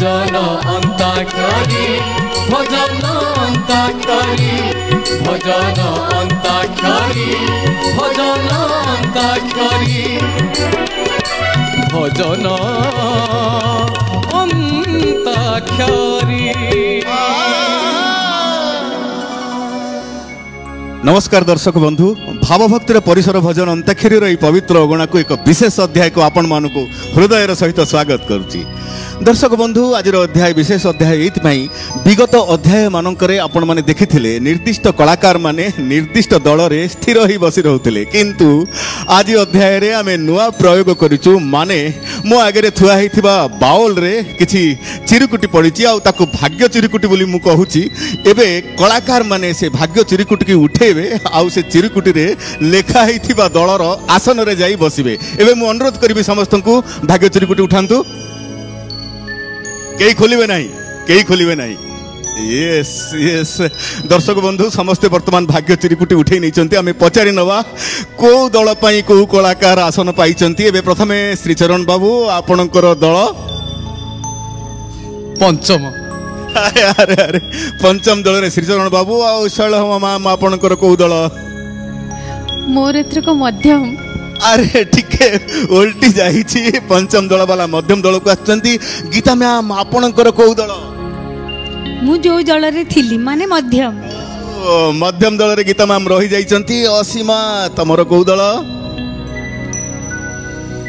भजन अंताक्षरी भजन अंताक्षरी भजन अंताक्षरी भजन अंताक्षरी भजन अंताक्षरी। नमस्कार दर्शक बंधु, भावभक्तिर परिसर भजन अंताक्षरी यह पवित्र अगणा को एक विशेष अध्याय को आपण मानक हृदयर सहित स्वागत करुच्ची। दर्शक बंधु, आज अध्याय विशेष अध्याय ये विगत अध्याय मानकरे आपण माने देखिथिले निर्दिष्ट कलाकार माने निर्दिष्ट दल रे स्थिर ही बसी रहउथिले, किंतु आज अध्याय रे आमे नुआ प्रयोग करिचु। माने मो आगे थुआ हिथिबा बाउल रे किछि चिरुकुटी पड़िछि आ ताको भाग्य चिरुकुटी बोली मु कहूछि। एबे कलाकार माने से भाग्य चिरुकुटी की उठेबे आ से चिरुकुटी रे लेखा हिथिबा दलर आसन रे जाई बसिबे। एबे मु अनुरोध करिबि समस्तंकु भाग्य चिरुकुटी उठांतु। कई खोलिबे नहीं, कई खोलिबे नहीं। यस यस दर्शक बंधु, समस्ते वर्तमान भाग्य चिरुकुटी उठे नहीं। आम पचारि नवा को दल पाई को कलाकार आसन पाई। एबे प्रथमे श्रीचरण बाबू आपणकर दल पंचम। अरे अरे अरे पंचम दल रे श्रीचरण बाबू आ शैल माम आपणकर को दल? मोर एथ्र को मध्यम। अरे ठीक उल्टी जाइए, पंचम दल वाला मध्यम दल को आछंती। गीता मैम आपणकर को दल? मु जो दल रे थिली माने मध्यम। मध्यम दल रे गीता मैम रही जाइछंती। असीमा तमरो को दल?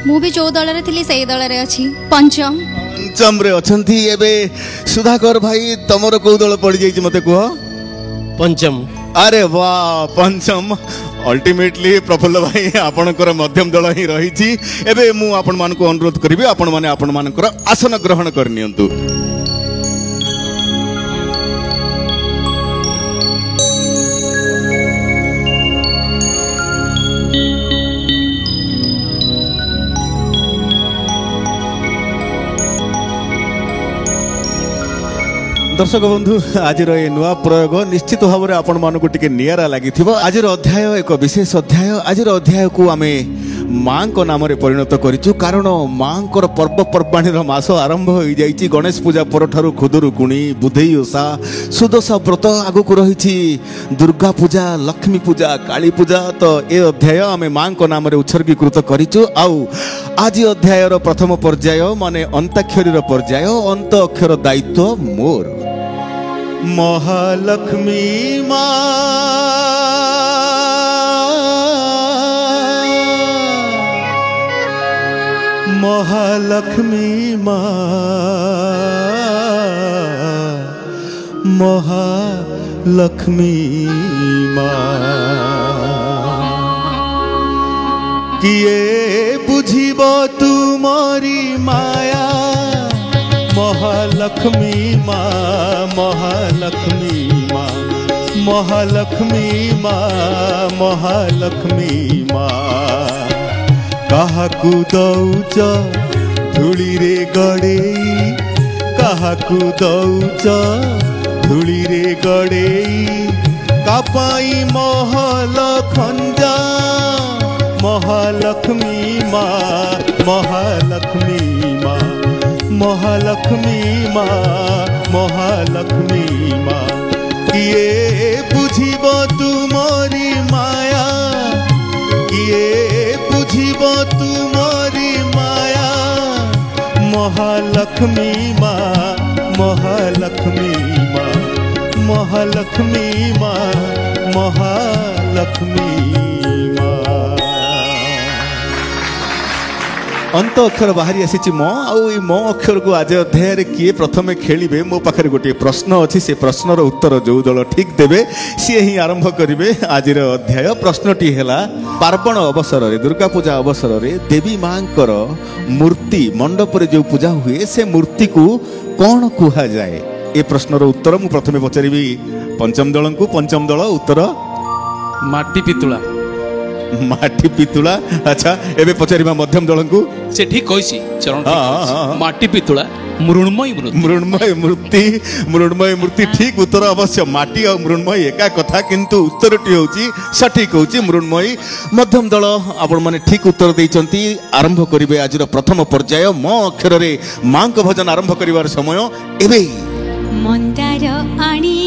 मु भी जो दल रे थिली सेही दल रे अछि, पंचम। पंचम रे अछंती। एबे सुधाकर भाई तमरो को दल पड़ी जाइछ मते कह? पंचम। अरे वाह, पंचम। अल्टीमेटली प्रफुल्ल भाई आपणकर मध्यम दल ही रही। एबे मु आपण मान को अनुरोध करिबे आपण माने आपण मानकर आसन ग्रहण करनियंतु। दर्शक बंधु, आज ये नुआ प्रयोग निश्चित भाव में आपण मानक टिके नियारा लगी। आज अध्याय एक विशेष अध्याय। आज अध्याय को आम माँ को नाम परिणत करिचु, कारण माँ पर्वपर्वाणी मास आरंभ हो जाइए। गणेश पूजा पर खुदुरुकुणी, बुधेई ओषा, सुदशा व्रत आगु को रही, दुर्गा पूजा, लक्ष्मी पूजा, काली पूजा। तो ये अध्याय आम माँ को नाम उत्सर्गीकृत करिचु। आज अध्याय प्रथम पर्याय माने अंताक्षरी पर्याय। अंत अक्षर दायित्व मोर। महालक्ष्मी माँ, महालक्ष्मी माँ, महालक्ष्मी माँ, किए बुझिब तुमरी माया। महालक्ष्मी माँ, महालक्ष्मी माँ, महालक्ष्मी माँ, महालक्ष्मी माँ। काहाकू दौच धूली रे गड़ेई, काहाकू दौच धूली रे गड़ेई। कापाई महल खंजा, महालक्ष्मी माँ, महालक्ष्मी माँ, महालक्ष्मी माँ, महालक्ष्मी माँ। किए बुझिब तुमरी माया, किए बुझिब तुमरी माया। महालक्ष्मी माँ, महालक्ष्मी माँ, महालक्ष्मी माँ, महालक्ष्मी माँ। अंत अक्षर बाहरी आसी मो मो अक्षर को आज अध्याय किए प्रथमे खेलिबे। मो पाखे गोटे प्रश्न अच्छी, से प्रश्नर उत्तर जो दल ठीक देवे सी ही आरंभ करेंगे आज अध्याय। प्रश्नटी है पार्वण अवसर रे, दुर्गा पूजा अवसर रे देवी माँ मूर्ति मंडप रे जो पूजा हुए से मूर्ति को कौन कहा जाए? ये प्रश्नर उत्तर मु प्रथमे पचारि पंचम दल को। पंचम दल उत्तर माटी पितुला। माटी पितुला अच्छा एबे पचारिबा मध्यम दल को से ठीक कहिसी चरण ठीक हाँ, कहिसी। हाँ। माटी पितुला मृण्मयी मृत्यु मृण्मय मूर्ति ठीक उत्तर अवश्य माटी और मृण्मयी एका कथा किंतु उत्तरटी होची सठिक होची मृण्मयी मध्यम दल आपण माने ठीक उत्तर देइचंती आरंभ करिवे आजिर प्रथम पर्याय म अक्षर रे मां को भजन आरंभ करिवार समय एबे मंदार आनी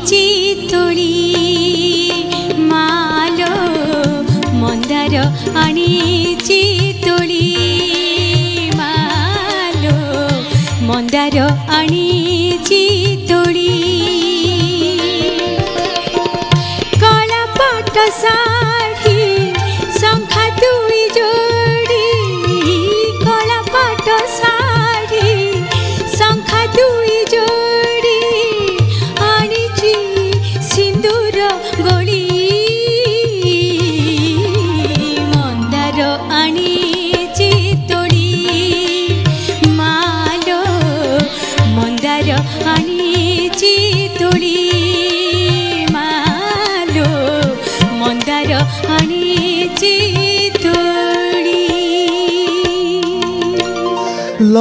चितुली मालो मंदार आनी चितुली मालो मंदार आनी चितुली कला पट साड़ी संखा दुई जोड़ी कला पट साड़ी संखा दुई जोड़ी आनिची सिंदूर गोली मंदार आनिची तोड़ी मालो मंदार आनिची तोड़ी मालो मंदार आनिची तोड़ी ल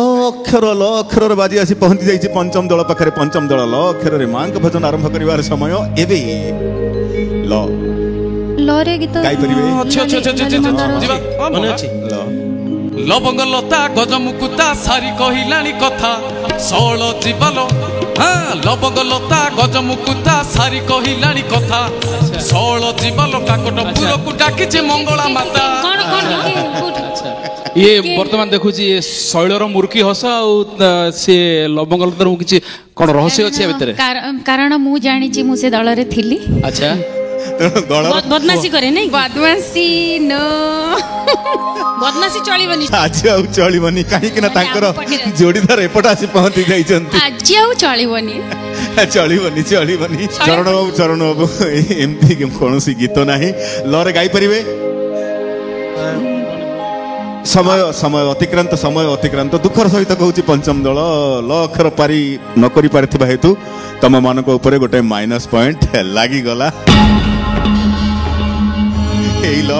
अक्षर बाजी आसी पहुंची जाइए पंचम दल पाखे पंचम दल ल अक्षर मां को भजन आरंभ करिवार समय एबे ल लरे गीत गाई परिबे अच्छे अच्छे अच्छे अच्छे जीवा मने अछि ल लवंग लता गजमुकुता सारी कहिलानी कथा षोल जीवन हाँ लवंग लता गजमुकुता सारी कहिलानी कथा षोल जीवन काकट पुरकु डाकिছে मंगला माता कौन कौन ये वर्तमान देखुची शैलर मुर्की हस से लवंग लतार किसी कौन रहस्य अच्छे भितर कारण मु जानिची मु से दल रे थिली अच्छा दल बदमाशी करे नहीं बदमाशी नो बदमाशी चलिबनी आज आउ चलिबनी काहे कि ना तांकर जोड़ीदार एपट आसी पहुंची जाइचंती आज आउ चलिबनी चलिबनी चरण बाबू एमती कौनसी गीत नाही लरे गाई परिबे समय अतिक्रांत दुखर सहित कहूँ पंचम दल ल अक्षर पारी न करि पारिथिबा हेतु तम मानक ऊपर गोटे माइनस पॉइंट लागी गला एई ल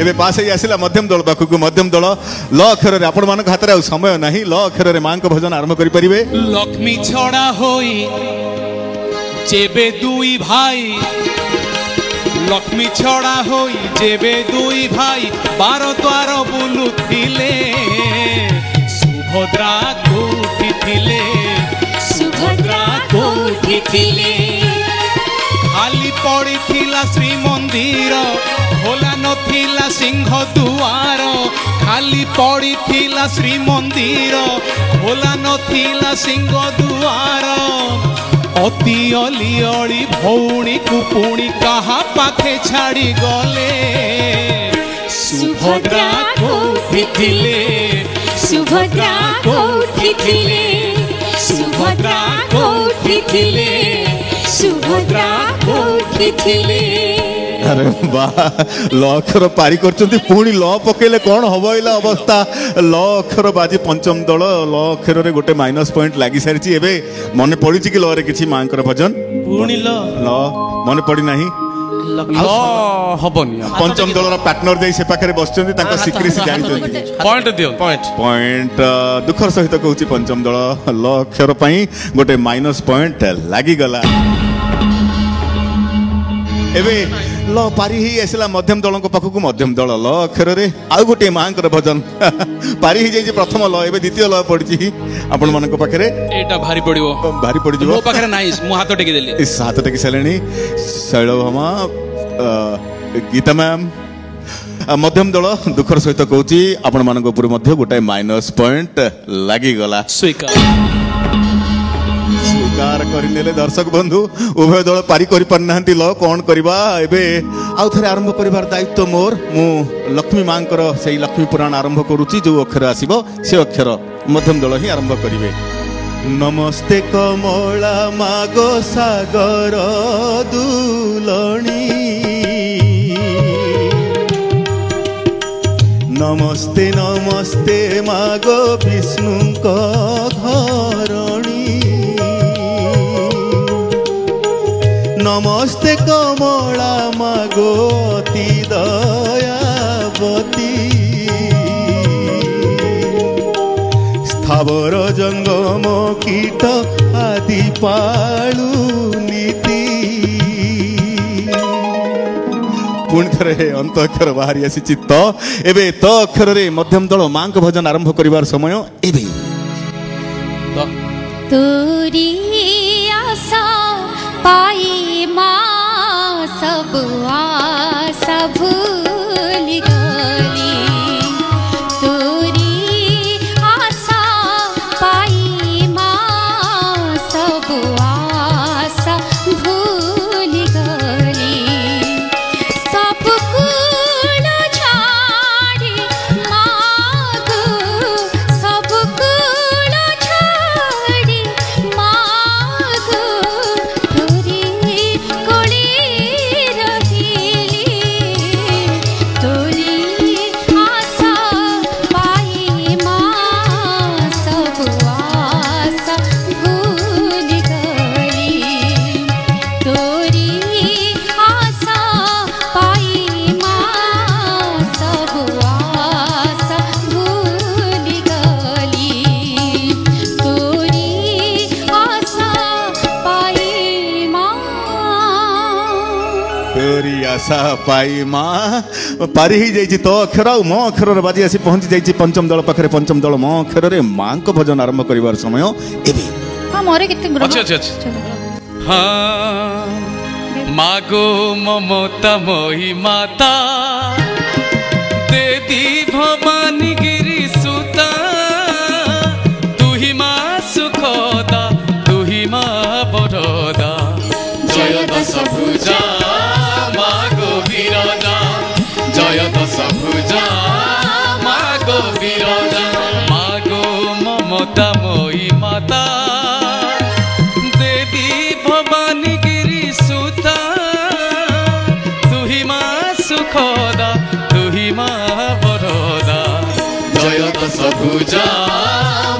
एबे पास हे आसिला मध्यम दल पाखु मध्यम दल ल अक्षर रे आपण मानक हाथ रे समय नाही ल अक्षर रे मां को भजन आरंभ करि परिबे लक्ष्मी छड़ा होई जेबे दुई भाई लक्ष्मी छड़ा होई जेबे दुई भाई बार द्वार बुलुथिले सुभद्रा कोठी थिले सुभद्रा कोठी थिले खाली पड़ी थिला श्री मंदिर खोला नथिला सिंह दुआर खाली पड़ी थिला श्री मंदिर खोला नथिला सिंह दुआर अति अली अली भौणी को पुणी कहा पाखे छाड़ी गले सुभद्रा कोठी थिले सुभद्रा कोठी थिले सुभद्रा कोठी थिले सुभद्रा कोठी थिले अरे वाह ल अक्षर पारी करछंती पुणी ल पकेले कोन हबइला अवस्था ल अक्षर बाजी पंचम दल ल अक्षर रे गोटे माइनस पॉइंट लागी सारिची एबे मने पड़ी कि ल रे किछि मांकर भजन पुणी ल मने पड़ी नाही हबनी पंचम दल पार्टनर दे से पाखरे बसचंती तांका सिक्रेसी जानिचंती पॉइंट दियो पॉइंट दुखर सहित कहूची पंचम दल ल अक्षर पई गोटे माइनस पॉइंट लागी गला एबे ल पारी ही आसिला मध्यम दल पाखक मध्यम दल ल अक्षर रे आउ गोटे मांकर भजन पारी ही जाई प्रथम ल एबे द्वितीय ल पड़ची आपण मानक पाखरे एटा भारी पड़िबो भारी पड़ी मो पाखरे नाही मु हाथ टेकी देली इस हाथ टेकी सलेनी शैलभामा गीता मैम मध्यम दल दुखर सहित कहूची आपण मानक ऊपर मध्य गोटे माइनस पॉइंट लागी गला स्वीकार करनेले दर्शक बंधु उभय दल पारी करि पारनांती ल कोन करबा एबे आउ थरे आरंभ करिवार दायित्व मोर मु लक्ष्मी मांकर सेही लक्ष्मी पुराण आरंभ करूची जो अक्षर आसीबो से अक्षर मध्यम दल ही आरंभ करिवे नमस्ते कमला मागो सागर दुलणी नमस्ते नमस्ते मागो विष्णु को घरणी नमस्ते कमला मागो अति दया लीलावती स्थावर जंगम कीट आदि पाळु नीति पुणी थरे अंत अक्षर बाहरी आसी त एबे त अक्षर रे मध्यम दल मां को भजन आरंभ करिवार समय एबे तोरी आशा पाई माँ सब आशा भूल गली तोरी आशा पाई माँ सब आशा भूल गली सब कुल छाड़ी मागो सब कुल छाड़ी मागो तोरी कोली रहिली तोरी आशा पाई माँ सब आशा भूल गली तोरी आशा पाई माँ सब आशा भूल गली तोरी आशा पाई माँ तोरी आशा पाई मां पारी ही जाइछि तो अक्षर आ म अक्षर रे बाजी आसी पहुंची जाइछि पंचम दल पाखरे पंचम दल म अक्षर रे मां को भजन आरंभ करिवार समय एबे हाँ मोरे कितने ग्रह अच्छा हाँ मागो ममता मोहि माता देदी भवानी गिरी सुता तुही माँ सुखदा तुही माँ बरदा जय दश भुजा मागो विरजा जय दश भुजा मागो विरजा मागो ममता मोहि माता देवी भवानी गिरी सुता तुही माँ सुखदा तुही माँ बरदा जय दश भुजा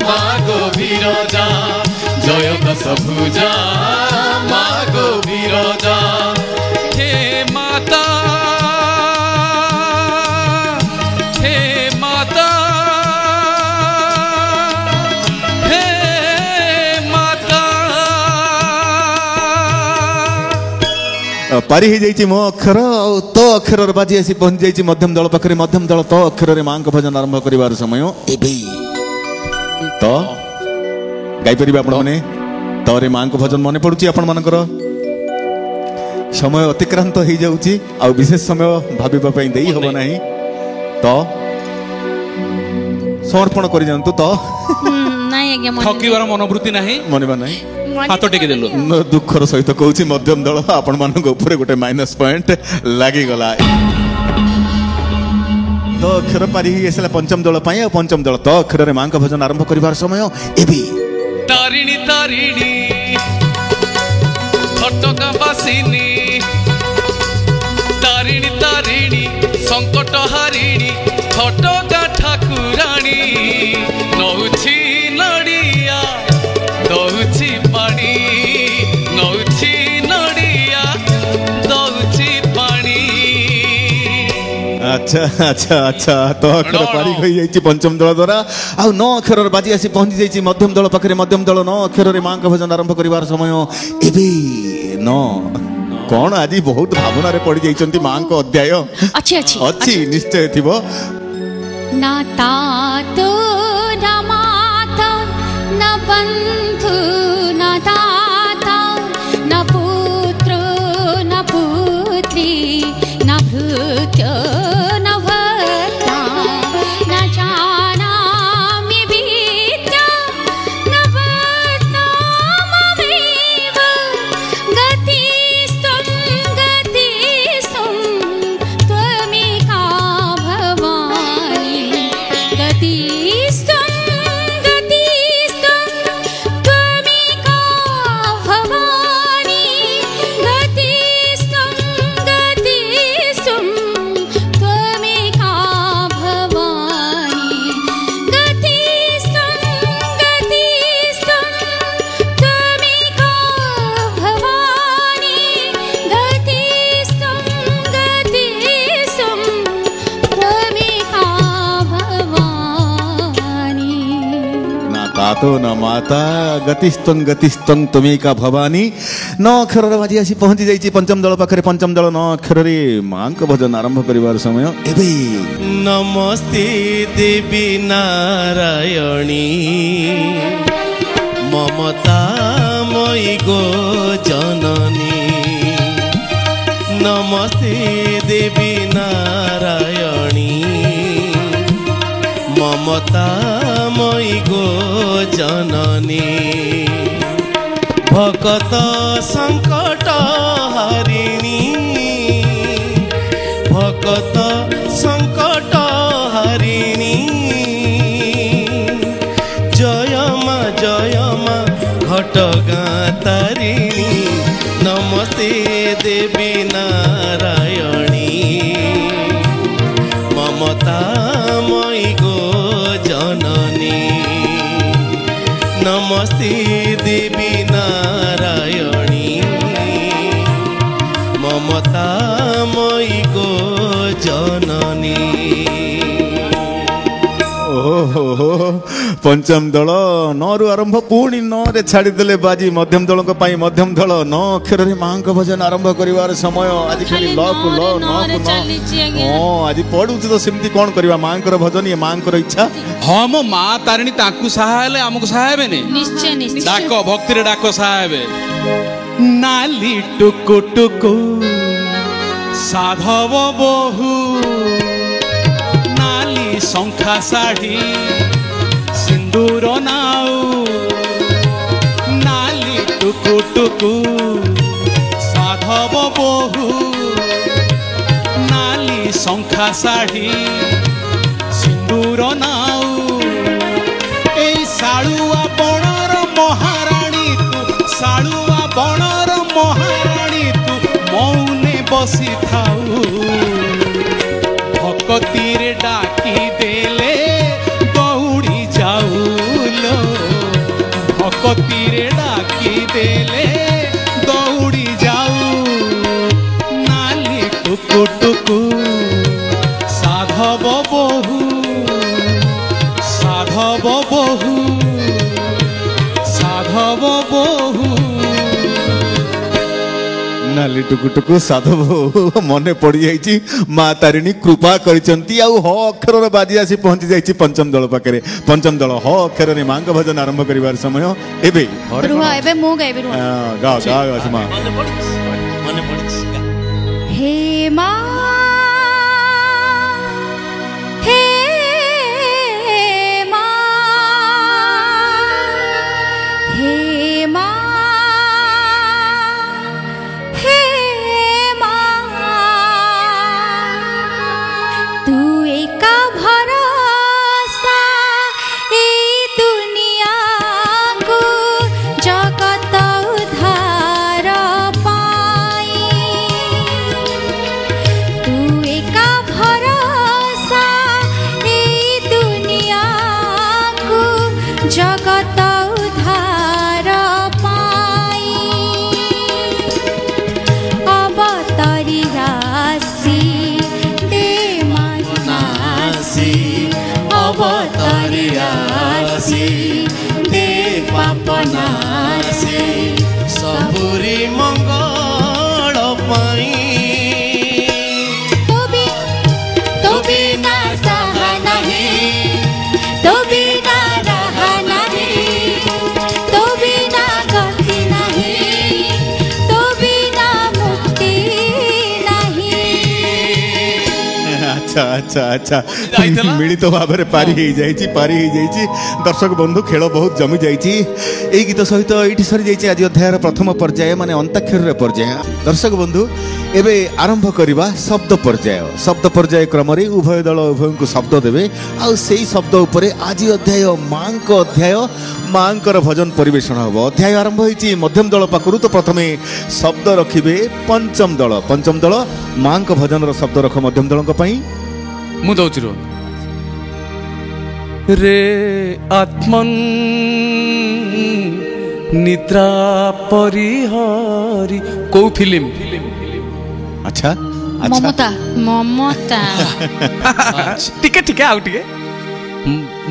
मागो विरजा जय दश भुजा मागो विरजा हे माता हे माता हे माता पारी ही जाइछि म अक्षर आ तो अक्षर रे बाजी आसी पहुंची जाइछि मध्यम दल पाखरे मध्यम दल तो अक्षर रे मां को भजन आरंभ करिवार समय एबे तो गाई परिबे आपण माने तोरे मां को भजन मने पडुची आपण मानकर समय अतिक्रांत हो जाउची आ विशेष समय भाबिबा पई देई होबो नाही तो समर्पण करि जानतु तो ନାଇଁ ଆଜ୍ଞା ମନେ ଠକିବାର ମନୋବୃତ୍ତି ନାହିଁ ମନେबा नाही ହାତ ଟେକି ଦେଲୁ दुखर सहित कहूँ मध्यम दल आपण मान गोटे माइनस पॉइंट लगी गला तो अक्षर पारी ही आसला पंचम दल पाई पंचम दल तो अक्षर रे मां का भजन आरंभ करिवार समय एबी तारिणी तारिणी खटका बासिनी तारिणी तारिणी संकट हारिणी खटका ठाकुराणी नौछि नडिया दौछि पानी नौछि नडिया दौछि पानी अच्छा अच्छा अच्छा तो अक्षर पारी होई जाइछि पंचम दल द्वारा आ नौ अक्षर बाजी आसी पहुंची जाइछि मध्यम दल पाखरे मध्यम दल नौ अक्षर रे मां का भजन आरंभ करिवार समय एबी नौ कौन आज बहुत भावना रे पड़ी जाइछंती मां को अध्याय अच्छी अच्छी अच्छी निश्चय थिबो ना तातो ना माता ना बंधु ना दाता ना पुत्र ना पुत्री ना भृत्य ना भर्ता ना जानामि विद्या ना वर्तमामेव गतिस्त्वं त्वमेका भवानी गतिस्त्वं त्वमेका धातो न माता गतिस्तंग तुमिका भवानी। 9 अक्षर बाजी आसी पहुंची जाइए पंचम दल पाखे। पंचम दल 9 अक्षर माँ को भजन आरंभ कर समय एबे। नमस्ते देवी नारायणी ममतामयी गो जननी। नमस्ते देवी नारायणी ममतामयी गो जननी। भक्त संकट हरिणी भक्त संकट हरिणी। जय माँ घटगां तारिणी। नमस्ते देवी नारायणी ममतामयी गो जननी। नमस्ते देवी नारायणी ममतामयी गो जननी। ओहो पंचम दल 9 रु आरंभ पुणी 9 रे छाड़ीदेले बाजी मध्यम दल मध्यम दल 9 अक्षर माँ को भजन आरंभ कर समय। आज खाली ल को ल न को न आज पढ़ू तो सेमती कौन करवा माँ भजन ये माँ इच्छा। हाँ मो माँ तारिणी ताकू सहाय आमको सहाय निश्चय निश्चय डाक भक्ति रे डाक सहाय। नाली टुकु टुकु साधव बहु नाली शंखा साढ़ी सिंदूर नाउ। नाली टुकु टुकु साधव बहु नाली शंखा साढ़ी सिंदूर नाउ। ए साड़ुआ बणर महाराणी तू साड़ुआ बणर महाराणी तू मौने बसी थाऊ। भक्तिर डाकी देले दौड़ी जाऊलो। भक्तिर डाकी देले दौड़ी जाऊ। नाली टुकु टुकु साधव बहु साधव बहु साधव बहु। नाली टुकु टुकु साधव मने पड़ी जाइए माँ तारिणी कृपा करिसंती। आउ ह अक्षर बाजी आसी पहुंची जाइए पंचम दल पाखे। पंचम दल ह अक्षर माँ को भजन आरंभ कर समय एबे। एबे मु गाइबे गाओ गाओ माँ। हे माँ हे माँ हे माँ हे माँ। तू एका भरोसा ए दुनिया को जगत उद्धार पाई। तू एका भरोसा ए दुनिया को जगत उद्धार पाई। अवतारी राशि दे मानासी। अवतारी राशि दे पापनासी। सबुरी मंगल पाई। तो बिना सहा नहीं तो बिना रहा नहीं तो बिना गति नहीं तो बिना मुक्ति नहीं। अच्छा अच्छा अच्छा मिलित भाव में पारी हो जाइए। दर्शक बंधु खेल बहुत जमी जाइए। यही गीत सहित ये सरी जाइए आज अध्यायर प्रथम पर्याय माने अंताक्षर पर्याय। दर्शक बंधु एबे आरंभ करवा शब्द पर्याय। शब्द पर्याय क्रम उभय दल उभय को शब्द देवे आउ सेई शब्द उपरे आज अध्याय माँ को अध्याय माँ भजन परिवेषण हम। अध्याय आरंभ होती मध्यम दल पाखु तो प्रथमे शब्द रखिबे पंचम दल। पंचम दल माँ भजन शब्द रख मध्यम दल मु दौची रे आत्मन निद्रा परिहरी को फिल्म। अच्छा ममता ममता टिके टिके आउ टिके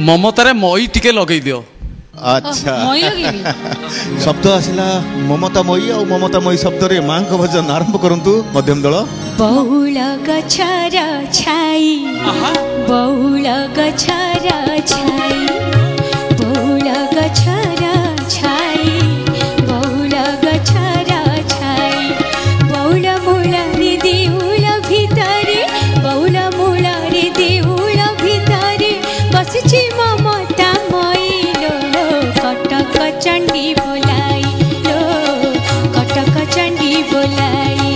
ममतारे मई टिके लगई दियो। अच्छा মই লগিবি शब्द आसिला ममतामयी और ममतामयी शब्द रे मां को भजन आरंभ करंतु मध्यम दल बहुल गछर छाई बहुल गछर छाई बहुल गछर छाई बहुल गछर छाई बहुल मूला रे देउल भितरे बहुल मूला रे देउल भितरे बसिछि ममता मइलो कटक चंडी बोलाई लो कटक चंडी बोलाई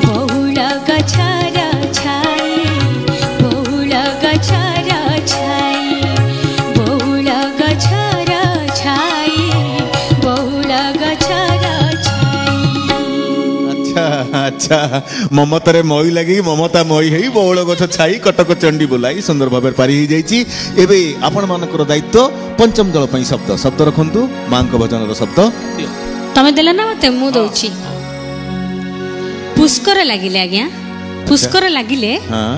बहुल गछर छाई बहुल गछर छाई बहुल गछर छाई बहुल गछर छाई अच्छा अच्छा ममतारे मई लगी ममता मई है बहुल गछ छाई कटक चंडी बोलाई सुंदर भाव पारी हो जाइए एबे आपण मानकर दायित्व पंचम दल पई शब्द शब्द रखंतु मां को भजन रो शब्द तमे देला ना मते मु दउची पुष्कर लागिले आज्ञा पुष्कर लागिले हां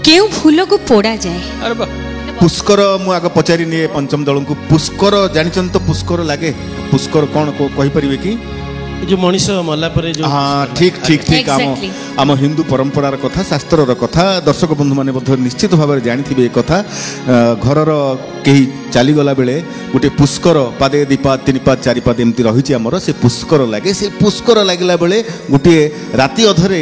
केउ फूल को पोड़ा जाए अरे बा पुष्कर मु आगे पचारि निये पंचम दल को पुष्कर जानिचन तो पुष्कर लागे पुष्कर कौन को कहि परिबे की जो मनीष मल्ला परे जो हाँ ठीक ठीक ठीक Exactly. आम हिंदू परंपरार कथा शास्त्रर कथा दर्शक बंधु माने निश्चित भाव में जानी ए कथा घरर कहीं चलीगला बेले गोटे पुष्कर पादे दीपाद तीन पाद चारि पाद एमती रही आमर से पुष्कर लगे से पुष्कर लगला बेले गोटे राति अधरे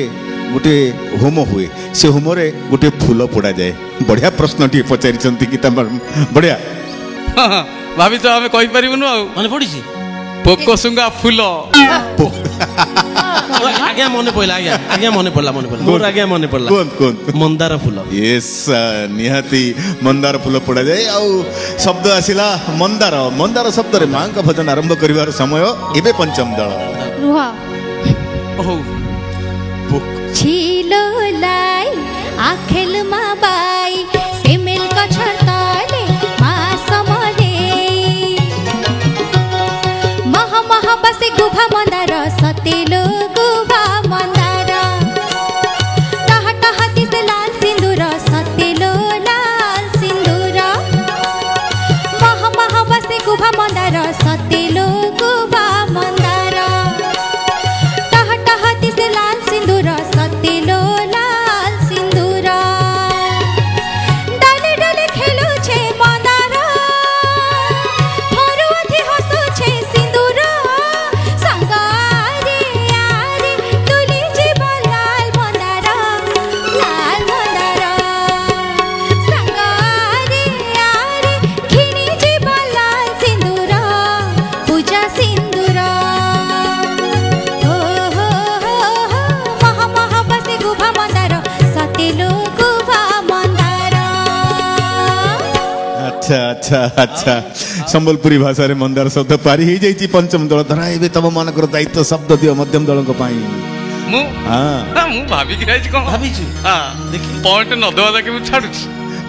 गोटे होम हुए से होम रे गोटे फूल पोड़ा जाए बढ़िया प्रश्न टी पचारि कि बढ़िया भाभी तो आमे कहि परिबनु आ मन पड़ी पोकोसुंगा फूल आज्ञा मन पड़ला आज्ञा मन पड़ला मोर आज्ञा मन पड़ला कौन मंदार फूल यस निहाती मंदार फूल पोड़ा जाए आउ शब्द आसिला मंदार मंदार शब्द रे मां का भजन आरंभ करिवार समय एबे पंचम दल रुह ओहो छिलो लाई आखेल मा बाई सेमेल कछर ताले मा समले महा महा बसे गुभा मंदार सतेलो गुभा मंदार टहा टहा तिसे लाल सिंदूर सतेलो लाल सिंदूर महा महा बसे गुभा मंदार सतेलो गुभा मंदार टहा टहा तिसे लाल सिंदूर सतेलो लाल सिंदूर डाले डाले खेलु छे मंदार फरुआथी हसु छे सिंदूर संगारे आरे तुली जीव लाल मंदार संगारे आरे खिनी जीव लाल सिंदूर पूजा सिंदूर हो हो हो महा महा बसे गुभा मंदार सतेलो गुभा मंदार अच्छा अच्छा अच्छा संबलपुरी भाषा रे मंदार शब्द पारी हो जाइए पंचम दल धरा एबे तम मानकर दायित्व शब्द दियो मध्यम दल को पाई मु हाँ मु भाभी कि राइज कोन भाभी हां देखी पॉइंट न दवा के मु छाडु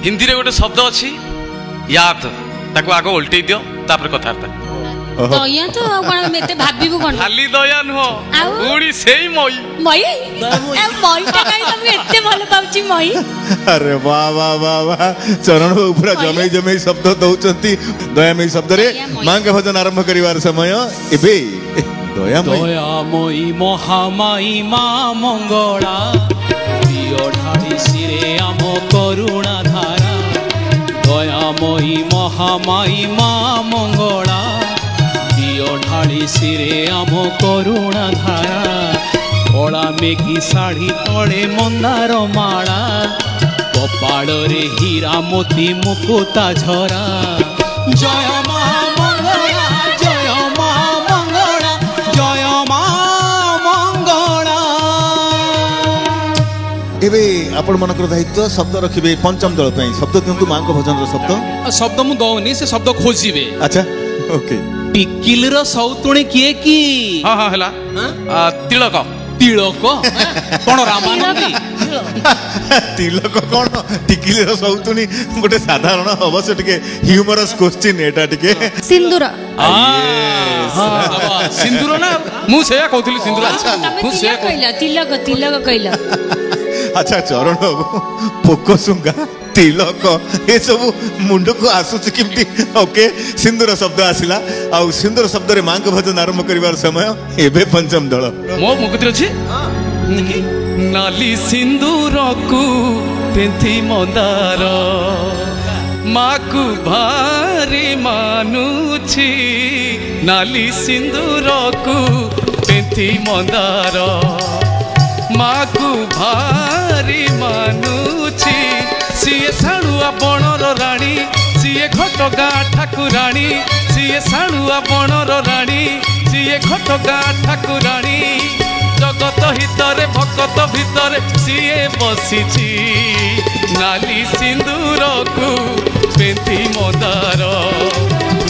हिंदी रे गोटे शब्द अछि याद ताको आगो उल्टै दियो तापर कथार्ता तो या तो कोन मेते भाबिबु कोन खाली दया नुह आउ? उड़ी सेई मई मई ए मई टा काई तुम एते भलो पाउची मई अरे वाह वाह वाह वाह चरण पूरा जमे जमे शब्द दउचंती दयामयी शब्द रे दयामयी। मां के भजन आरंभ करिवार समय एबे दयामयी दयामयी महामाई मा मंगला प्रिय ढाड़ी सिरे आम करुणा धारा दयामयी महामाई मा मंगला प्रिय ढाड़ी सिरे आम करुणा धारा कला मेघी शाढ़ी तले मंदार माला कपाड़े हीरा मोती मुकुता झरा जय मा मंगला जय मा मंगला जय मा मंगला एबे आपण मानकर दायित्व शब्द रखिबे पंचम दल पई शब्द दियंतु मां को भजन रो शब्द शब्द मु दौनी से शब्द खोजिबे अच्छा ओके टिकिल रो सौतुणी किए की हां हां हला तिलक तिलक कोन रामानंदी तिलक कोन टिकिली रो सौतुनी गोटे साधारण अवश्य टिके ह्यूमरस क्वेश्चन एटा टिके सिंदूर सिंदूर ना मु से कहथली सिंदूर मु से तिलक कहला तिलक तिलक कहला अच्छा चरण पोकोसुंगा तिलक ये सब मुंड को आसुच किमती ओके सिंदूर शब्द आसिला आ सिंदूर शब्द रे मां को भजन आरंभ करिवार समय एबे पंचम दल मो मुकुतिर अछि नाली सिंदूर को पेंथी मंदार माकु भारी मानुछि नाली सिंदूर को पेंथी मंदार माकु भारी मानुछि सीए साड़ुआ बनर राणी सीए घटगा ठाकुराणी सीए साड़ुआ बनर राणी सीए घटगा ठाकुराणी जगत हितरे भगत भितरे सीए बसिछि नाली सिंदूर को पेंथी मंदार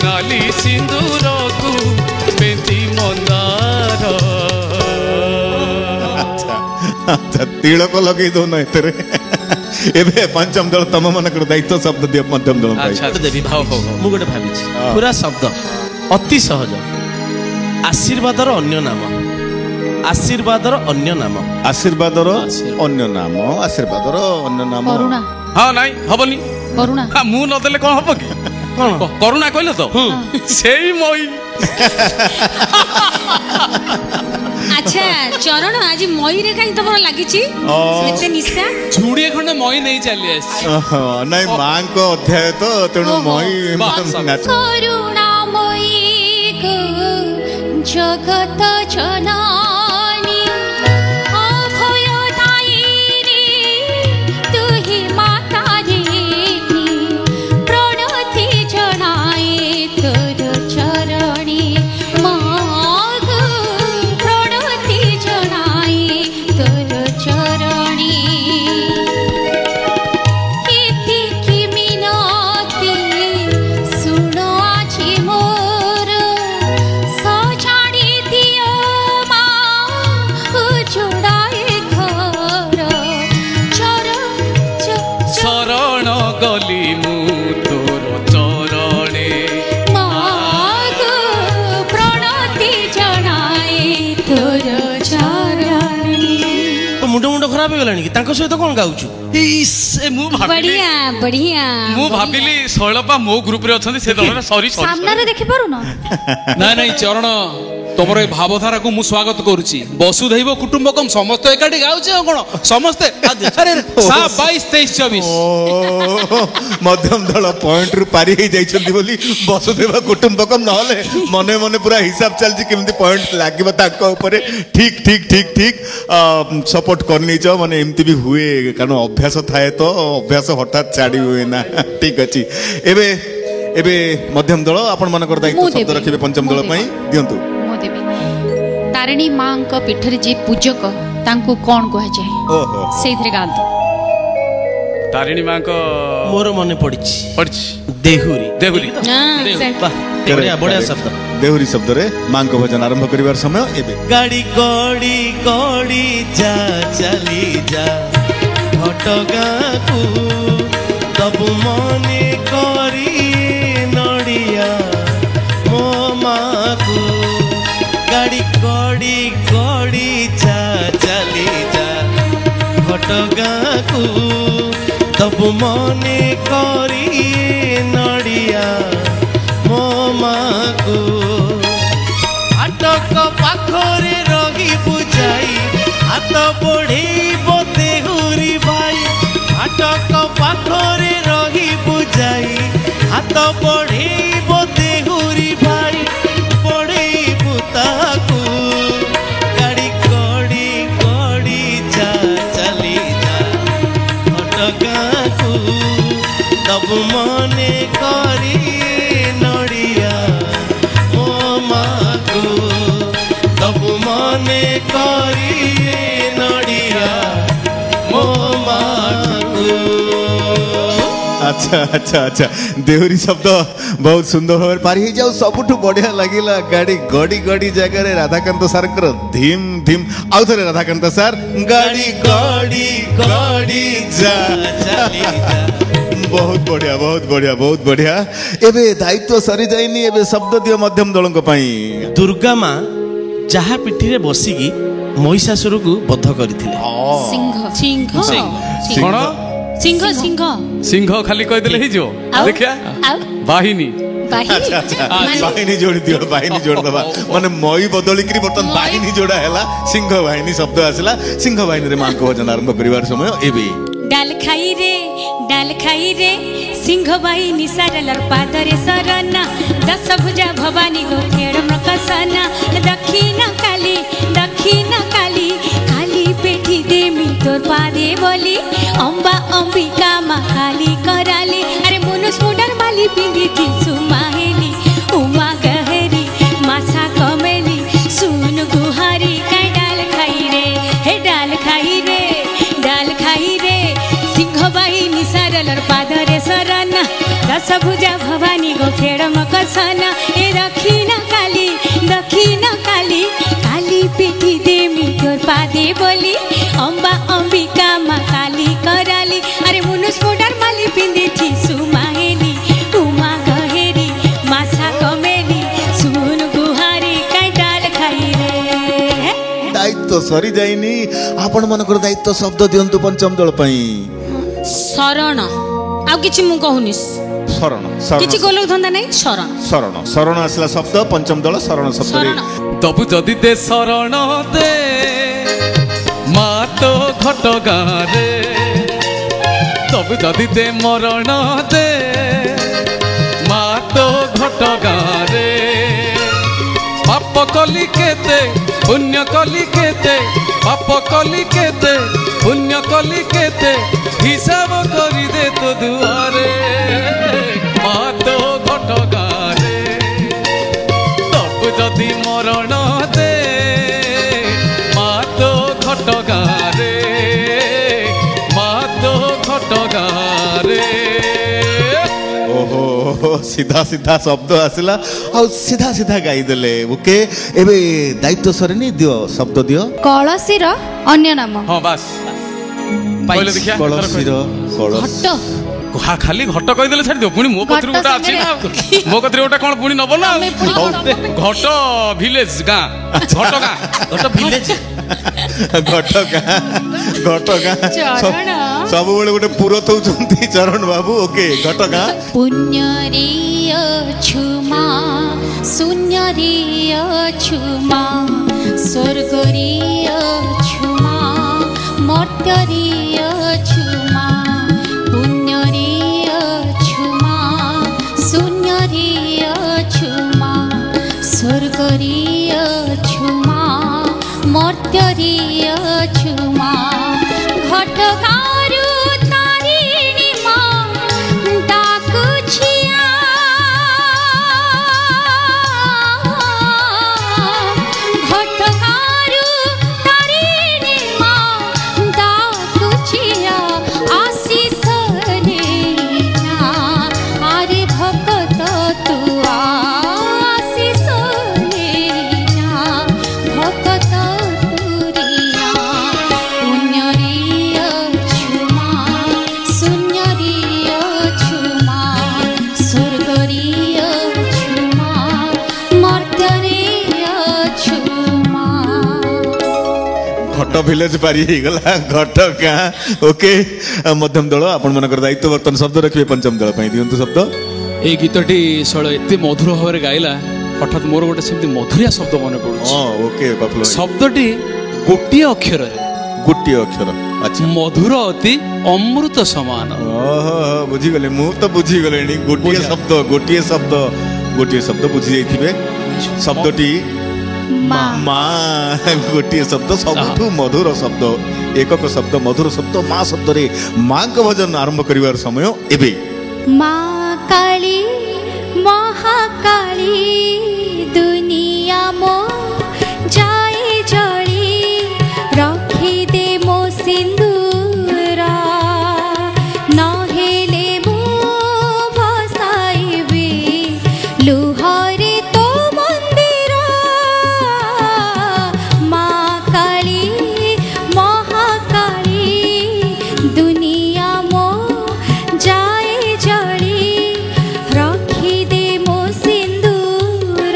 नाली सिंदूर को पेंथी मंदार अच्छा तिलक लगे दो न एतरे एबे पंचम दल तम मनकर दायित्व शब्द दियो मध्यम दल अच्छा देवी मु गोटे भाबिछि पूरा शब्द अति सहज आशीर्वादर अन्य नाम आशीर्वादर अन्य नाम आशीर्वादर अन्य नाम आशीर्वादर अन्य नाम करुणा हाँ नाई हबनी करुणा हाँ मु नदेले कौन हब कि कौन करुणा कहले तो सेई मई अच्छा चरण आज मई रे काई तमर लागिची एते निशा झुड़िए खंडे मई नहीं चली आस नहीं मां को अध्याय तो तेणु मई करुणामयी गो जगत जननी अभयदायिनी तुहि माता रे प्रणति जनाए तोर चरणी मागो प्रणति जनाए तोर चरणी एतिकी मिनती सुन आछि मोर सजाड़ी दियो मा उजुड़ाए घर शरण गली मु तोर चरणे मागो प्रणति जनाए तोर चरणी मुंड मुंड खराब हो गलानी कि तांको सहित कोन गाउछु से मु भाबिली बढ़िया बढ़िया मु भाबिली शैलपा मो ग्रुप रे अछंती से दल सॉरी सामना रे देखि पारुन ना नहीं चरण तुमर भावधारा को मु स्वागत करुची वसुधैव कुटुंबकम समस्त एकाठी गाउचे कोन समस्त अरे 22 23 24 मध्यम दल पॉइंट रु पारी हे जाइछंती बोली वसुदेव कुटुंबकम नहले मने मने पूरा हिसाब चलची केमती पॉइंट लागिबा ताको ऊपर ठीक ठीक ठीक ठीक सपोर्ट करनी छ माने एमती भी हुए कारण अभ्यास थाए तो अभ्यास हठात छाड़ी हुए ना ठीक अछि एबे एबे मध्यम दल आपण मानकर दायित्व शब्द रखिबे पंचम दल पई दियंतु मो देवी तारिणी मां को पीठरे जे पूजक तांको कोन कह जाय ओहो सेथरे गांतो तारिणी मां को मोर मने पड़िछि पड़छि देहुरी देहुरी वाह बढ़िया बढ़िया शब्द देहुरी शब्द रे मां को भजन आरंभ करिवार समय एबे गाड़ी गड़ी गड़ी जा चली जा घटगा को तब मने करी नडिया मो मां को गाड़ी गड़ी गड़ी जा चली जा घटगा को तब मने करी नडिया मो मां को आटक पाखरे रही बुझाई हाथ बढ़ेब देहुरी भाई आटक पाखरे रही बुझाई हाथ बढ़ेब देहुरी भाई बढ़ेबु ताकू गाड़ी गड़ी गड़ी जा चली जा हटगाकू तब मने करी नडिया मो माकू तब मने करी नडिया मो माकू अच्छा अच्छा अच्छा देहुरी शब्द बहुत सुंदर भाव पारी ही जाऊ सबुठु बढ़िया लागिला गाड़ी गड़ी गड़ी जगह रे राधाकांत सर कर धीम धीम आउ थरे राधाकांत सर गाड़ी गड़ी गड़ी जा चली जा बहुत बढ़िया बहुत बढ़िया बहुत बढ़िया एबे दायित्व सरी जाइनी एबे शब्द दियो मध्यम दलंक पई दुर्गा मां जहा पिठी रे बसिकी महिषासुर को बध करथिले सिंह सिंह कोन सिंह सिंह सिंह खाली କହିଦେଲେ ହେଇଯିବ ଆଉ? ଦେଖିଆ ଆଉ ବାହିନୀ ବାହିନୀ ମାନେ ବାହିନୀ ଯୋଡ଼ି ଦିଅ ବାହିନୀ ଯୋଡ଼ି ଦବା ମାନେ ମଇ ବଦଳିକିରି ବର୍ତ୍ତମାନ ବାହିନୀ ଯୋଡ଼ା ହେଲା ସିଂହ ବାହିନୀ ଶବ୍ଦ ଆସିଲା ସିଂହ ବାହିନୀରେ ମାଙ୍କ ଭଜନ ଆରମ୍ଭ କରିବାର ସମୟ ଏବେ डाल खाई रे सिंह बाहिनी सारलर पादरे सरना दस भुजा भवानी गो खेड़ मकसना दक्षिण काली काली पेठी देमी तोर पादे बोली अम्बा अंबिका मा काली कराली अरे मुनुस मुडर माली पिंदी थी सुमाहेली उमा गहरी मासा कमेली सुन गुहारी का डाल खाई रे सिंह बाहिनी सारलर पादरे सरना दस भुजा भवानी गो खेड़ मकसना ए दक्षिण काली काली पिठी देमी तोर पादे बोली अम्बा अंबिका मा काली कराली अरे मुनुस मुडर माली पिंदी थी सुमाहेली उमा गहेरी मासा कमेली सुन गुहारी काई डाल खाई रे दायित्व सरी जाइनी आपण मनकर दायित्व शब्द दियंतु पंचम दल पई शरण आउ किछि मु कहूनी शरण किछि गोलक धंदा नहीं शरण शरण आसला शब्द पंचम दल शरण शब्द रे दबु जदि दे शरण दे मा तो घट गारे दबु जदि दे मरण दे मा तो घट गारे पाप कली केते पुण्य कली केते पाप कली केते पुण्य कली केते हिसाब करी दे तो दुआरे मा तो घट गारे तब जदि मरण दे मा तो घट गारे मा तो घट गारे ओहो सीधा सीधा शब्द आसला आ सीधा सीधा गाई देले ओके एबे दायित्व सरेनी दियो शब्द दियो कलसीर अन्य नाम हाँ बास पहले देखिया कलसीर कलस हा खाली घट कहीदेले छाड़ी दियो पुणी मो कतरी गोटा अछि ना मो कतरी गोटा कोन पुणी नब ना घट विलेज गाँ घट विलेज घट गाँ चरण सब बेले गोटे पुरत होउचंती चरण बाबू ओके घट गाँ पुण्य रे छुमा शून्य रे छुमा स्वर्ग रे छुमा मर्त्य रे छुमा पुण्य रे छुमा शून्य रे छुमा स्वर्ग रे छुमा मर्त्य रे छुमा घट गारू तारिणी मां डाकुछिया घट गारू तारिणी मां डाकुछिया आशीष लेना आरे भक्त तुआ आशीष लेना भक्त तुरिया पुण्य रे छुमा शून्य रे छुमा स्वर्ग रे छुमा मर्त्य रे छुमा घट विलेज पारी ही गला घट गाँ ओके मध्यम दल आपण मनकर दायित्व वर्तन शब्द रखिए पंचम दल पई दियंतु शब्द এই গীতটি শৈଳ ଏତେ ମଧୁର ଭାବରେ ଗାଇଲା ହଠାତ୍ ମୋର ଗୋଟେ ସେମିତି ମଧୁରିଆ ଶବ୍ଦ ମନେ ପଡୁଛି हां ओके बापलो ଶବ୍ଦଟି ଗୋଟିଏ ଅକ୍ଷରରେ गोटी अक्षर अच्छा ମଧୁର ଅତି ଅମୃତ ସମାନ ओहो बुझी गले मु तो बुझी गले नी गोटिए शब्द बुझी जाइथिबे शब्दटी माँ गोटिए शब्द सबुठु मधुर शब्द एकक शब्द मधुर शब्द माँ शब्द रे माँ का भजन आरंभ करिवार समय एबे माँ काली महाकाली दुनिया मो जाए जड़ी रखी दे मो सिंदूरा नहेले मो भसाइबी लुहरे तो मंदिर माँ काली महाकाली दुनिया मो जाए जड़ी रखी दे मो सिंदूरा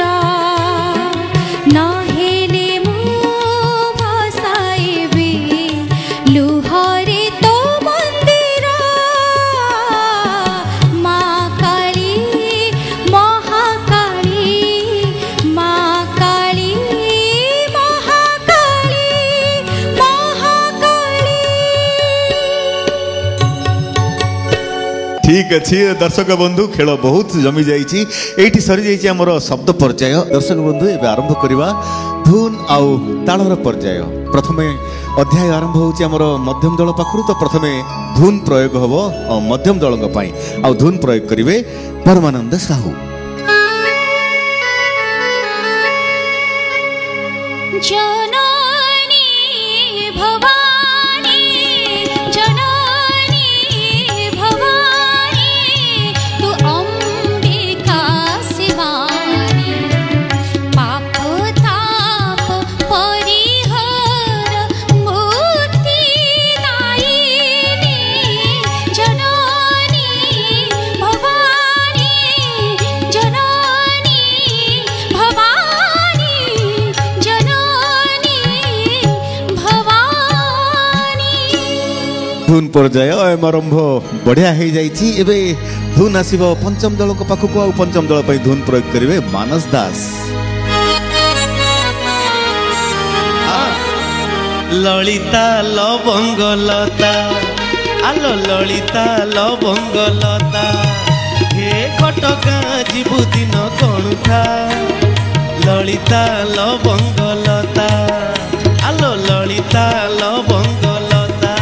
ठीक अच्छी दर्शक बंधु खेल बहुत जमी जाइए ये सरी जाइए आमर शब्द पर्याय दर्शक बंधु ये आरंभ करवा धुन आउ तालर पर्याय प्रथमे अध्याय आरंभ होमर मध्यम दल पाखु तो प्रथमे धुन प्रयोग हम मध्यम दल आउ धुन प्रयोग करेंगे परमानंद साहू। जननी भवानी जननी भवानी तू अंबिका शिवानी पाप ताप परिहर मुक्ति दायिनी जननी भवानी जननी भवानी धुन पर्याय एम आरंभ बढ़िया हो जाए धुन आसब पंचम दल पाखक आ पंचम दल पर धुन प्रयोग करेंगे मानस दास। ललिता लवंगलता आलो ललिता लवंगलता हे कटका जीवु दिन कणुथा ललिता लवंगलता आलो ललिता लवंगलता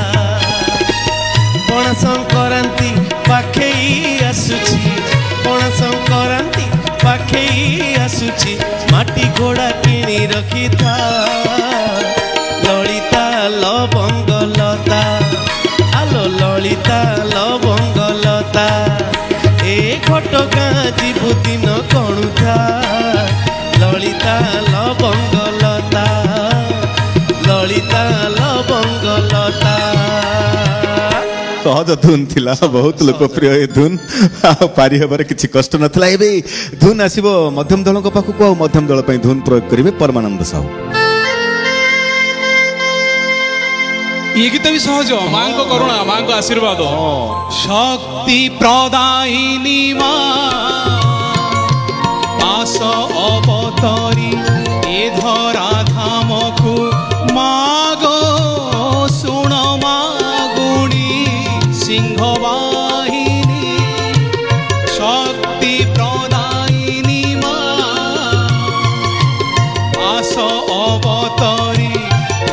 पण संक्रांति पाखेई आसुची पण संक्रांति पाखेई आसुची माटी घोड़ा किणी रखी था ललिता लवंगलता आलो ललिता लवंगलता ए घटका जीवु दिन कणुथा ललिता लवंगलता ललिता लवंगलता सहज धुन थिला बहुत लोकप्रिय ये धुन पारि हबार किछि कष्ट नथला एबे धुन आसीबो मध्यम दल पाखक आ मध्यम दल पई धुन प्रयोग करिवे परमानंद साहू। ये गीत भी सहज माँ को करुणा माँ को आशीर्वाद शक्ति प्रदायिनी माँ पास अवतरी ए धरा धाम को मागो सुण मागुणी सिंह वाहिनी शक्ति प्रदायिनी माँ पास अवतरी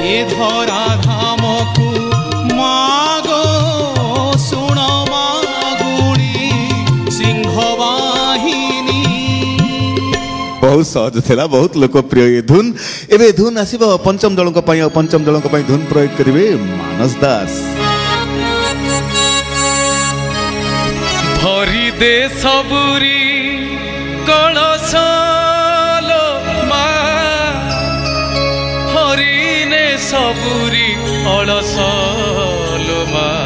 ए धरा धाम को मागो सुण मागुणी सिंह वाहिनी। बहुत सहज थिला बहुत लोकप्रिय ये धुन एबे धुन आसीबो पंचम दल आ पंचम दल धुन प्रयोग करिवे मानस दास। भरी दे सबुरी कलश लो माँ हरिने सबुरी अलस लो माँ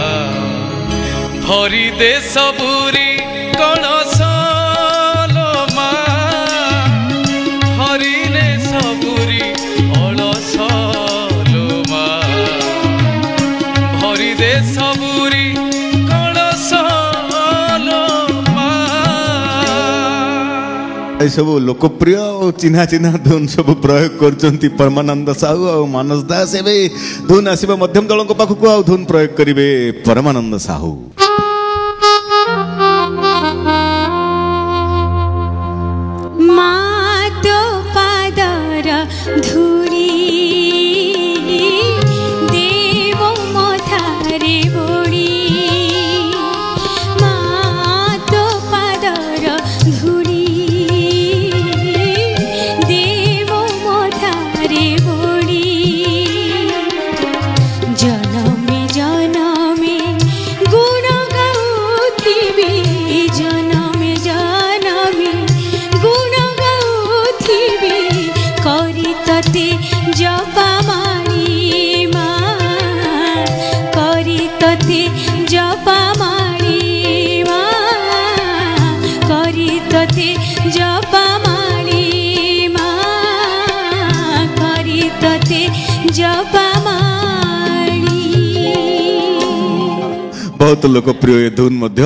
भरी दे सबुरी कलश लो माँ हरिने सबुरी अलस लो माँ भरी दे सबुरी सब लोकप्रिय और चिन्हा चिन्हा धुन सब प्रयोग करचंती परमानंद साहू और मानस दास एबे धुन आसीबो मध्यम दल पाखक आ धुन प्रयोग करिवे परमानंद साहू। मातो पादर धूरी देव मथारे बोड़ी मातो पादर धूरी देव मथारे बोड़ी जनमे जनमे गुण गाउथिबी जनमे जनमे गुण गाउथिबी करी तते जपमाणी माँ करी तते जपमाणी माँ करी तते जपमाणी माँ करी तते जपमाणी। बहुत लोकप्रिय धुन मध्य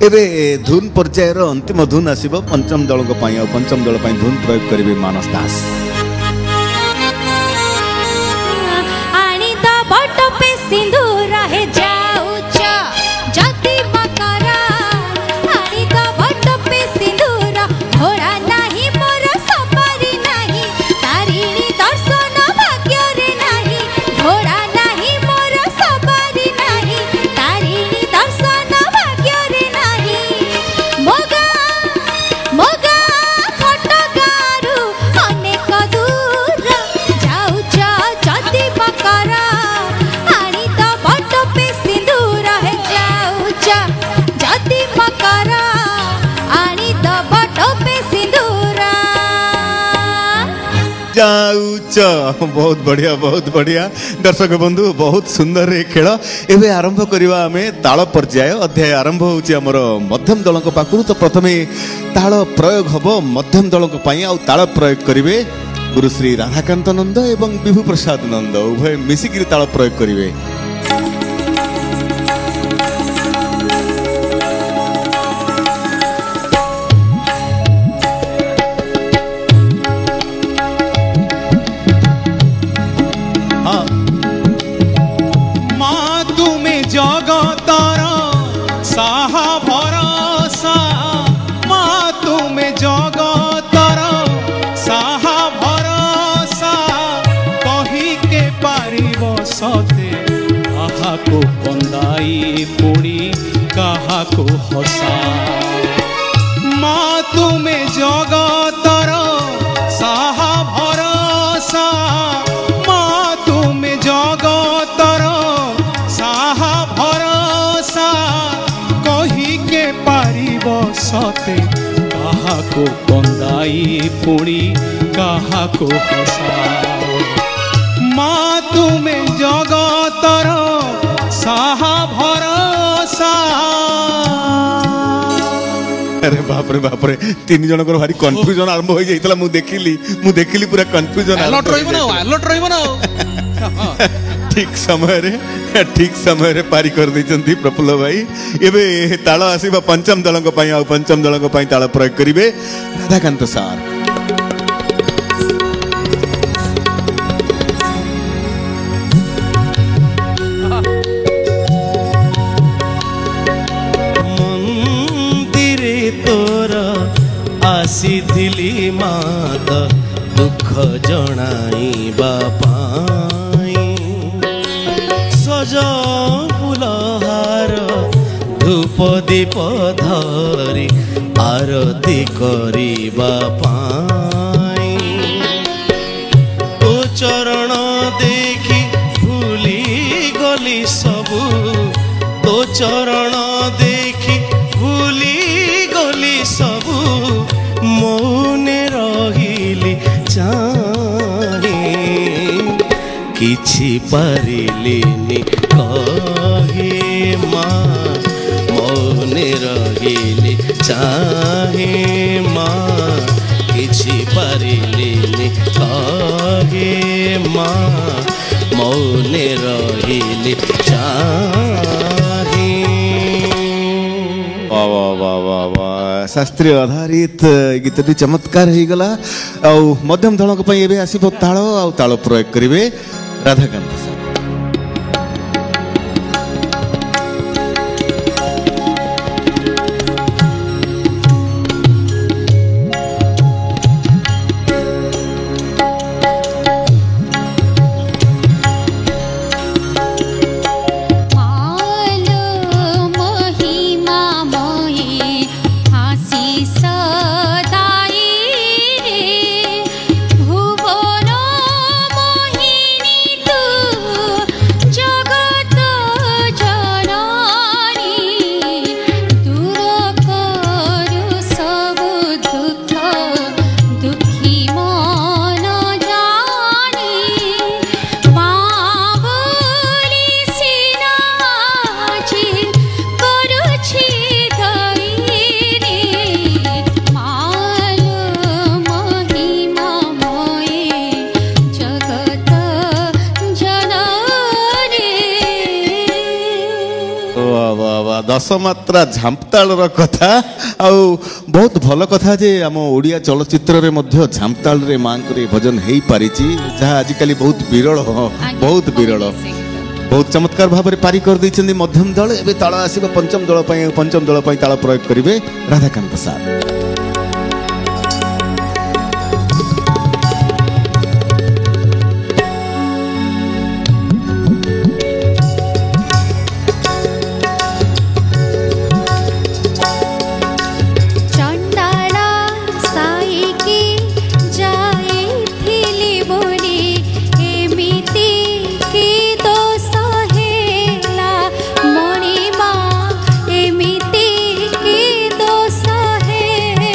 एबे धुन पर्यायर अंतिम धुन आसीबो पंचम दल आ पंचम दल धुन प्रयोग करिवे मानस दास। आनी द बट पे सिंदूर है जाऊच जाति बकरा गाउच बहुत बढ़िया दर्शक बंधु बहुत सुंदर ए खेल एवं आरंभ करवा आम ताल पर्याय अध्याय आरंभ होची हमर मध्यम दल पाखु तो प्रथमे ताल प्रयोग हम मध्यम दल ताल प्रयोग करेंगे गुरुश्री राधाकांत नंद एवं विभु प्रसाद नंद उभय मिसिक ताल प्रयोग करेंगे। काहाको बंदाई पुणी काहाको हसा माँ तुम्हें जगतर साहा भरोसा माँ तुम्हें जगतर साहा भरोसा कही के पारिब सते काहाको बंदाई पुणी काहाको हसा माँ तुम्हें जगतर साहा भरोसा। अरे बाप रे तीन जन भारी कन्फ्यूजन आरंभ हो जाइतला मु देखिली पूरा कन्फ्यूजन अलर्ट रहइबो ना ठीक समय रे पारी कर दैचंती प्रफुल्ल भाई एबे ताल आसीबा पंचम दलक पई आ पंचम दलक पई ताल प्रयोग करिवे राधाकांत सार। आसीथिली मात दुख जणाइबा पाई सज फुलहार धूप दीप धरी आरती करिबा पाई तो चरण देखी भूली गली सबू तो चरण देखी भूली गली सबू मौने रहिली चाहे किछि पारिलिनी कहे माँ मौने रहिली चाहे माँ किछि पारिलिनी कहे माँ मौने रहिली चाहे। वाह वाह वाह वाह वाह शास्त्रीय आधारित गीतटी चमत्कार हो गला आ मध्यम दल आसब ताल आ ताल प्रयोग करेंगे राधाकांत साहब। दशमात्रा झांपताल कथा आ बहुत भल कथा जे आम ओडिया चलचित्र रे मध्य झांपताल रे मां को भजन हो पारी जहाँ आजिकल बहुत विरल बहुत चमत्कार भाव में पारी कर दैछन्ती मध्यम दल एबे ताल आसीबा पंचम दल ताल प्रयोग करिवे राधाकांत साहब। मणिमा एमिति की दोष है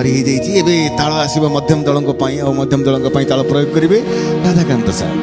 पारी हो जाइए एबे ताल आसीबा मध्यम दलंक पई और मध्यम दलंक पई ताल प्रयोग करिवे राधाकांत सार।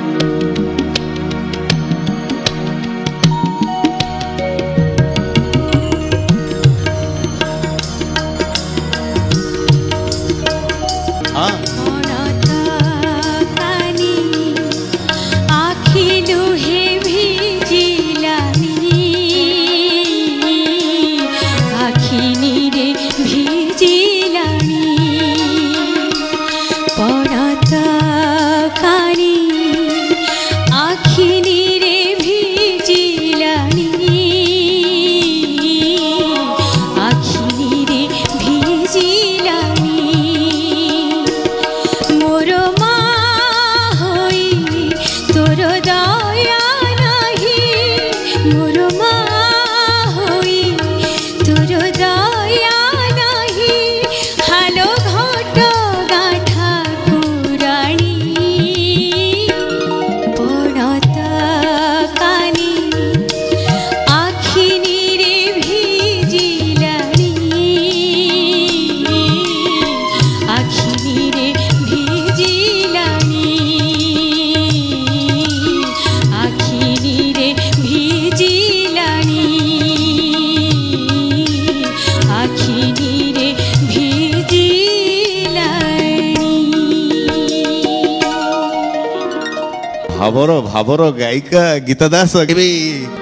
भावर भावर गायिका गीतदास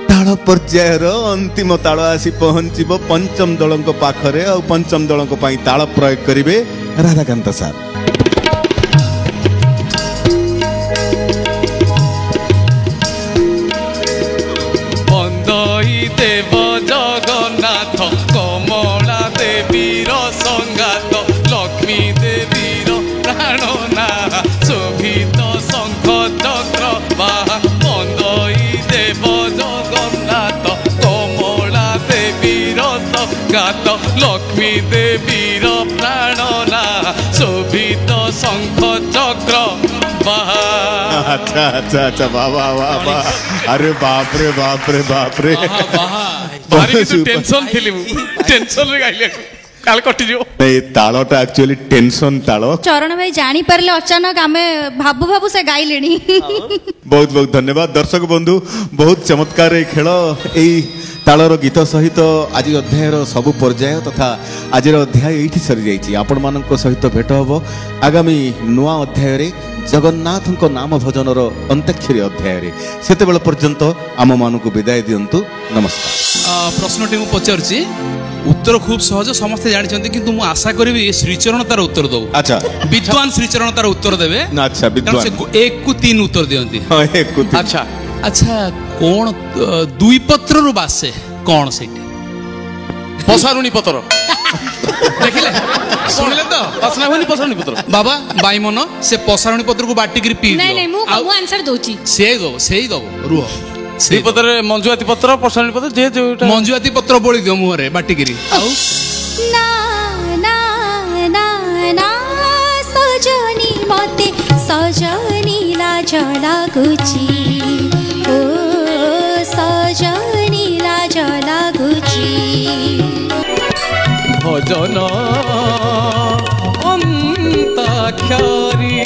ताल पर्यायर अंतिम ताल आसी पहुंचब पंचम दलंक पाखरे और पंचम दलंक पई ताल प्रयोग करिवे राधाकांत सार। बंदई देव जगन्नाथ कमला देवीर संगात लक्ष्मी देवीर प्राणना शोभित शंख चक्र बाहा बंदई देव जगन्नाथ कमला देवीर संगात लक्ष्मी देवीर प्राणना शोभित शंख चक्र बाहा। अच्छा अच्छा अच्छा बाबा बाबा अरे बाप रे बाप रे बाप रे भारी किछु टेंशन थिली टेंशन रे गाइले काल कटि जो ए तालटा एक्चुअली टेंशन ताल। चरण भाई जानी परले अचानक आमे भाबू भाबू से गाइलेनी। बहुत बहुत धन्यवाद दर्शक बंधु बहुत चमत्कार ए खेल ए तालर गीत सहित आज अध्यायर सबु पर्याय तथा आज अध्याय ये सरी जाइए आपण मान सहित भेट हम आगामी नुआ अध्याय जगन्नाथ नाम भजनर अंताक्षरी अध्याय से पर्यंत आम मान विदाय दिंतु नमस्कार। प्रश्नटी मुझे पचारुची उत्तर खूब सहज समस्ते जानते किंतु मु आशा करी श्रीचरण तार उत्तर दो। अच्छा विद्वान श्रीचरण तार उत्तर देवे। अच्छा विद्वान 1 को 3 उत्तर दियंती। हां 1 को 3 अच्छा अच्छा कौन दुई पत्र रु बासे कौन से पसारुणी पत्र देखिले सुनिले तो असना होनी पसारुणी पत्र बाबा बाई मन से पसारुणी पत्र को बाटी पी नहीं नहीं मु आंसर दोची से दो रुह से पत्र मंजुआती पत्र पसारुणी पत्र जे जो मंजुआती पत्र बोली दियो मुहरे बाटी आउ ना ना ना ना सजनी मते सजनी लाज लागुची ओ सजनी लाज लागुची भजन अंताक्षरी